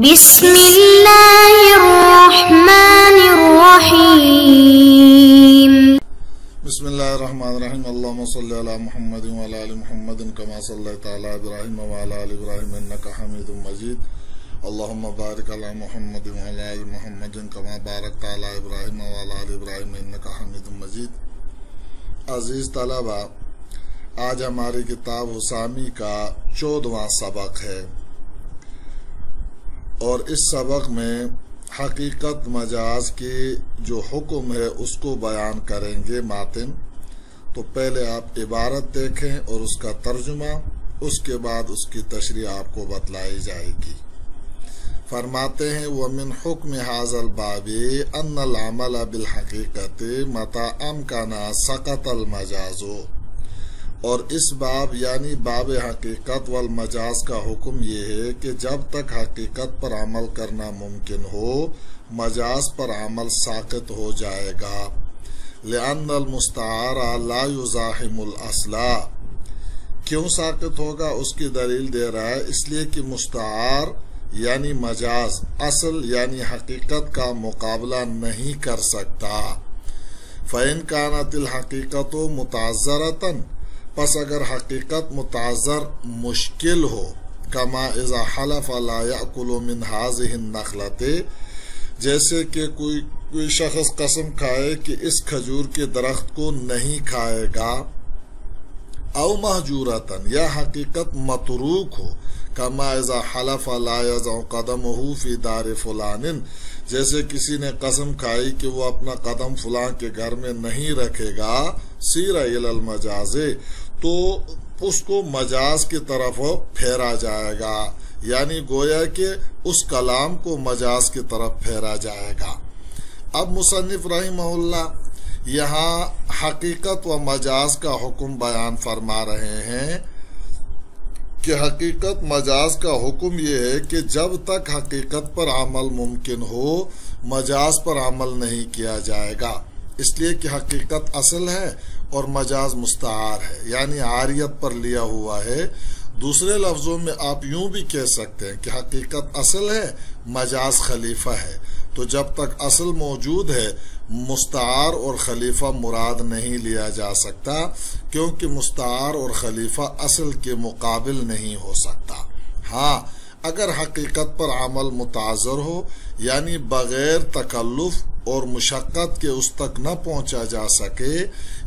بسم اللہ الرحمن الرحیم بسم اللہ الرحمن الرحیم اللہم صلی علی محمد وعلی آل محمد کما صلیت علی ابراہیم وعلی آل ابراہیم انک حمید مجید اللہم بارک علی محمد وعلی آل محمد کما بارکت علی ابراہیم وعلی آل ابراہیم انک حمید مجید۔ عزیز طلبہ، آج ہماری کتاب حسامی کا 14واں سبق ہے اور اس سبق میں حقیقت مجاز کے جو حکم ہے اس کو بیان کریں گے ماتن۔ تو پہلے آپ عبارت دیکھیں اور اس کا ترجمہ، اس کے بعد اس کی تشریح آپ کو بتلائی جائے گی۔ فرماتے ہیں وَمِنْ حُکْمِ هَذَا الْبَابِ أَنَّ الْعَمَلَ بِالْحَقِيقَةِ مَتَى أَمْكَنَ سَقَطَ الْمَجَازُ، اور اس باب یعنی باب حقیقت والمجاز کا حکم یہ ہے کہ جب تک حقیقت پر عمل کرنا ممکن ہو مجاز پر عمل ساقط ہو جائے گا۔ لأن المستعار لا يزاحم الأصل، کیوں ساقط ہوگا اس کی دلیل دے رہا ہے، اس لیے کہ مستعار یعنی مجاز اصل یعنی حقیقت کا مقابلہ نہیں کر سکتا۔ فإن كانت الحقیقت متعذرة، پس اگر حقیقت متعذر مشکل ہو، کما اذا حلف لا یأکل من هذه النخلۃ، جیسے کہ کوئی شخص قسم کھائے کہ اس کھجور کے درخت کو نہیں کھائے گا، او مہجورتن، یا حقیقت متروک ہو، کما اذا حلف لا یضع قدمہ فی دار فلان، جیسے کسی نے قسم کھائی کہ وہ اپنا قدم فلاں کے گھر میں نہیں رکھے گا، سیر الی المجاز، تو اس کو مجاز کی طرف پھیرا جائے گا، یعنی گویا کہ اس کلام کو مجاز کی طرف پھیرا جائے گا۔ اب مصنف رحمہ اللہ یہاں حقیقت و مجاز کا حکم بیان فرما رہے ہیں کہ حقیقت مجاز کا حکم یہ ہے کہ جب تک حقیقت پر عمل ممکن ہو مجاز پر عمل نہیں کیا جائے گا، اس لیے کہ حقیقت اصل ہے اور مجاز مستعار ہے، یعنی عاریت پر لیا ہوا ہے۔ دوسرے لفظوں میں آپ یوں بھی کہہ سکتے ہیں کہ حقیقت اصل ہے، مجاز خلیفہ ہے، تو جب تک اصل موجود ہے مستعار اور خلیفہ مراد نہیں لیا جا سکتا، کیونکہ مستعار اور خلیفہ اصل کے مقابل نہیں ہو سکتا۔ ہاں، اگر حقیقت پر عمل متعذر ہو، یعنی بغیر تکلف اور مشقت کے اس تک نہ پہنچا جا سکے،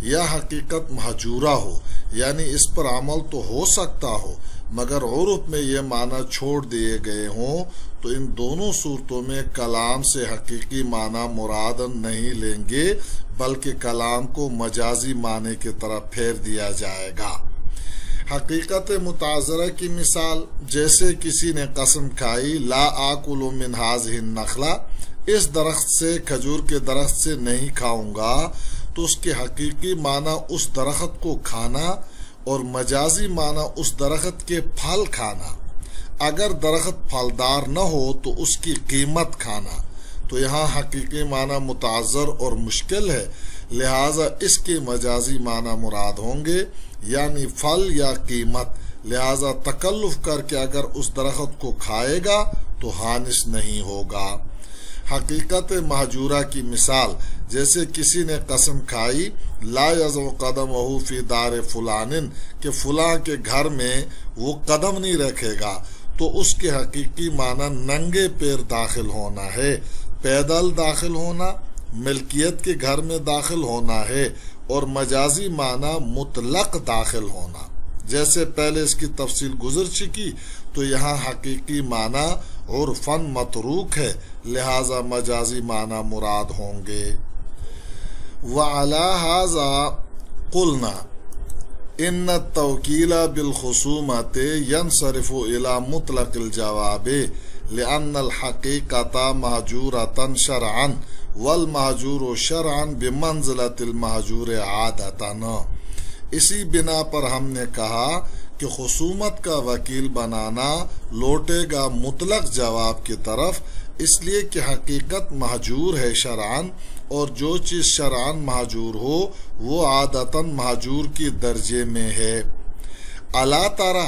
یا حقیقت مہجورہ ہو، یعنی اس پر عمل تو ہو سکتا ہو مگر عرف میں یہ معنی چھوڑ دیے گئے ہوں، تو ان دونوں صورتوں میں کلام سے حقیقی معنی مراد نہیں لیں گے بلکہ کلام کو مجازی معنی کی طرف پھیر دیا جائے گا۔ حقیقت متعذرہ کی مثال، جیسے کسی نے قسم کھائی لا آکل من هذه النخلہ، اس درخت سے کھجور کے درخت سے نہیں کھاؤں گا، تو اس کے حقیقی معنی اس درخت کو کھانا اور مجازی معنی اس درخت کے پھل کھانا۔ اگر درخت پھلدار نہ ہو تو اس کی قیمت کھانا، تو یہاں حقیقی معنی متعذر اور مشکل ہے، لہٰذا اس کے مجازی معنی مراد ہوں گے، یعنی پھل یا قیمت، لہٰذا تکلف کر کے اگر اس درخت کو کھائے گا تو حانث نہیں ہوگا۔ حقیقت مہجورہ کی مثال، جیسے کسی نے قسم کھائی لا یضع قدمہ فی دار فلان، کہ فلاں کے گھر میں وہ قدم نہیں رکھے گا، تو اس کے حقیقی معنی ننگے پیر داخل ہونا ہے، پیدل داخل ہونا، ملکیت کے گھر میں داخل ہونا ہے، اور مجازی معنی مطلق داخل ہونا۔ جیسے پہلے اس کی تفصیل گزر چکی، تو یہاں حقیقی معنی عرفاً متروک ہے، لہذا مجازی معنی مراد ہوں گے۔ وعلی ھذا قلنا ان التوکیل بالخصومۃ ینصرف الی مطلق الجواب لأن الحقیقۃ مہجورۃ شرعا والمہجور شرعا بمنزلۃ المہجور عادۃ۔ اسی بنا پر ہم نے کہا کہ خصومت کا وکیل بنانا لوٹے گا مطلق جواب کی طرف، اس لیے کہ حقیقت مہجور ہے شرعاً، اور جو چیز شرعاً مہجور ہو وہ عادتاً مہجور کی درجے میں ہے۔ الا ترى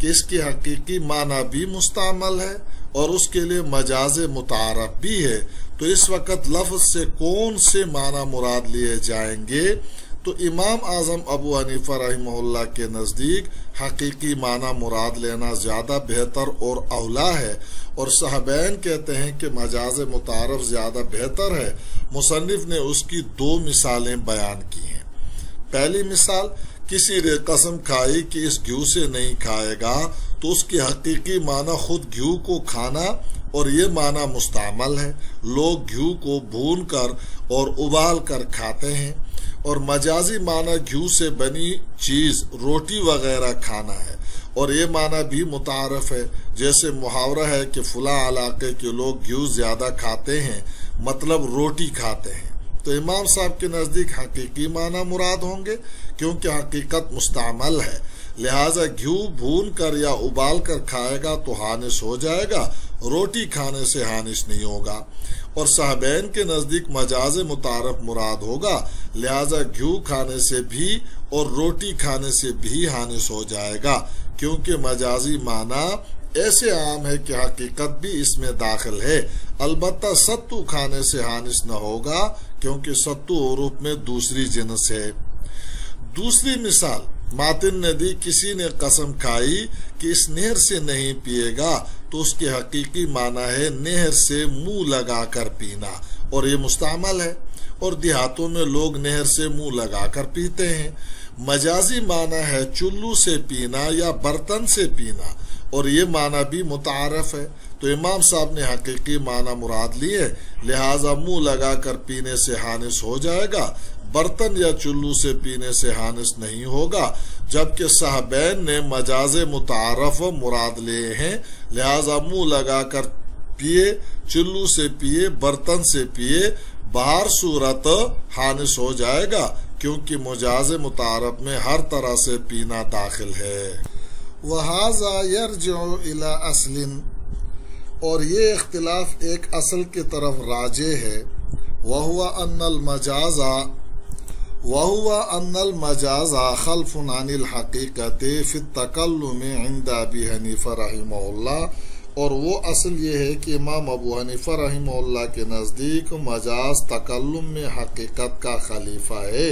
کہ اس کی حقیقی معنی بھی مستعمل ہے اور اس کے لیے مجاز متعارف بھی ہے، تو اس وقت لفظ سے کون سے معنی مراد لیے جائیں گے؟ تو امام اعظم ابو حنیفہ رحمہ اللہ کے نزدیک حقیقی معنی مراد لینا زیادہ بہتر اور اولا ہے، اور صحابین کہتے ہیں کہ مجاز متعارف زیادہ بہتر ہے۔ مصنف نے اس کی 2 مثالیں بیان کی ہیں۔ پہلی مثال، کسی نے قسم کھائی کہ اس گھیو سے نہیں کھائے گا، تو اس کی حقیقی معنی خود گھیو کو کھانا، اور یہ معنی مستعمل ہے۔ لوگ گھیو کو بھون کر اور ابال کر کھاتے ہیں، اور مجازی معنی گھیو سے بنی چیز روٹی وغیرہ کھانا ہے، اور یہ معنی بھی متعارف ہے، جیسے محاورہ ہے کہ فلاں علاقے کے لوگ گھیو زیادہ کھاتے ہیں، مطلب روٹی کھاتے ہیں۔ تو امام صاحب کے نزدیک حقیقی معنی مراد ہوں گے، کیونکہ حقیقت مستعمل ہے، لہٰذا گھیو بھون کر یا ابال کر کھائے گا تو حانث ہو جائے گا، روٹی کھانے سے حانث نہیں ہوگا۔ اور صحابین کے نزدیک مجاز متعارف مراد ہوگا، لہٰذا گھیو کھانے سے بھی اور روٹی کھانے سے بھی حانث ہو جائے گا، کیونکہ مجازی معنی ایسے عام ہے کہ حقیقت بھی اس میں داخل ہے۔ البتہ ستو کھانے سے حانث نہ ہوگا، کیونکہ ستو عرف میں دوسری جنس ہے۔ دوسری مثال، ماتن نے دی، کسی نے قسم کھائی کہ اس نہر سے نہیں پیے گا، تو اس کی حقیقی معنی ہے نہر سے منہ لگا کر پینا، اور یہ مستعمل ہے، اور دیہاتوں میں لوگ نہر سے منہ لگا کر پیتے ہیں۔ مجازی معنی ہے چلو سے پینا یا برتن سے پینا، اور یہ معنی بھی متعارف ہے، تو امام صاحب نے حقیقی معنی مراد لیے، لہٰذا منہ لگا کر پینے سے حانث ہو جائے گا، برتن یا چلو سے پینے سے حانث نہیں ہوگا، جبکہ صحابین نے مجاز متعارف مراد لیے ہیں، لہٰذا منہ لگا کر پیے، چلو سے پیے، برتن سے پیے، بہر صورت حانث ہو جائے گا، کیونکہ مجاز متعارف میں ہر طرح سے پینا داخل ہے۔ وَهَذَا يَرْجِعُ إِلَىٰ أَصْلٍ، اور یہ اختلاف ایک اصل کی طرف راجع ہے، وَهُوَ أَنَّ الْمَجَازَ خَلْفٌ عَنِ الْحَقِيقَةِ فِي التَّكَلُّمِ عِنْدَ أَبِي حنیفہ رحمہ اللہ، اور وہ اصل یہ ہے کہ امام ابو حنیفہ رحمہ اللہ کے نزدیک مجاز تکلم میں حقیقت کا خلیفہ ہے،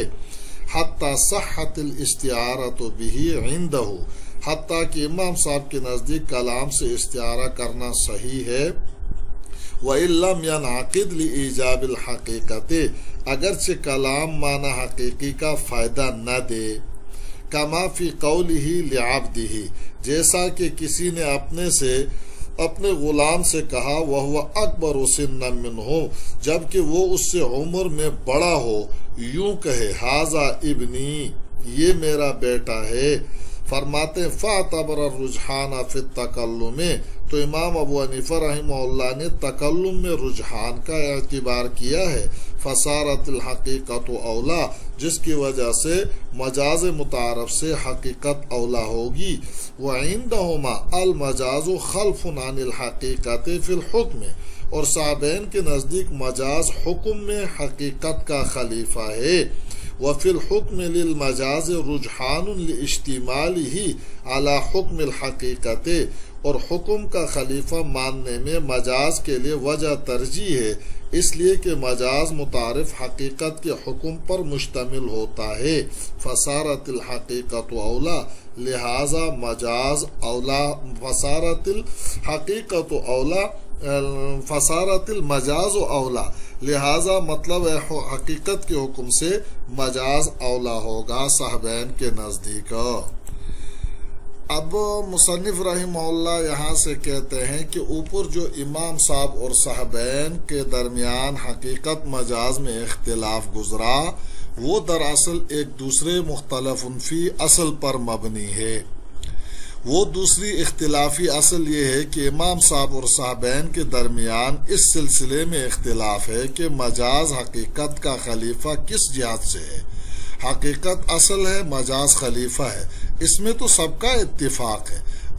حتی صحت الاستعارۃ بہ عندہ، حتیٰ کہ امام صاحب کے نزدیک کلام سے استعارہ کرنا صحیح ہے، وَإِن لَّمْ يَنْعَقِدْ لِإِيجَابِ الْحَقِيقَةِ، اگرچہ کلام معنی حقیقی کا فائدہ نہ دے، کما فی قولہ لعبدہ، جیسا کہ کسی نے اپنے غلام سے کہا وَهُوَ أَكْبَرُ سِنًّا مِّنْهُ، جبکہ وہ اس سے عمر میں بڑا ہو، یوں کہے ہَذَا ابنی، یہ میرا بیٹا ہے، فرماتے فَاعْتَبَرَ الرُّجْحَانَ فِي التَّكَلُّمِ، تو امام ابو حنیفہ رحمہ اللہ نے تکلم میں رجحان کا اعتبار کیا ہے، فصارت الحقیقت اولا، جس کی وجہ سے مجاز متعارف سے حقیقت اولا ہوگی، وعندہما المجاز خلف عن الحقیقت فی الحکم، اور صحابین کے نزدیک مجاز حکم میں حقیقت کا خلیفہ ہے، وفی الحکم للمجاز رجحان لاشتمالہ علی حکم الحقیقت، اور حکم کا خلیفہ ماننے میں مجاز کے لیے وجہ ترجیح ہے، اس لیے کہ مجاز متعارف حقیقت کے حکم پر مشتمل ہوتا ہے، فصارت الحقیقت اولا، لہذا مجاز اولا، فصارت الحقیقت اولا، فصارت المجاز اولا، لہذا مطلب ہے حقیقت کے حکم سے مجاز اولا ہوگا صحابین کے نزدیک۔ اب مصنف رحمہ اللہ یہاں سے کہتے ہیں کہ اوپر جو امام صاحب اور صحابین کے درمیان حقیقت مجاز میں اختلاف گزرا، وہ دراصل ایک دوسرے مختلف فی اصل پر مبنی ہے۔ وہ دوسری اختلافی اصل یہ ہے کہ امام صاحب اور صحابین کے درمیان اس سلسلے میں اختلاف ہے کہ مجاز حقیقت کا خلیفہ کس جہت سے ہے۔ حقیقت اصل ہے، مجاز خلیفہ ہے، اس میں تو سب کا اتفاق ہے،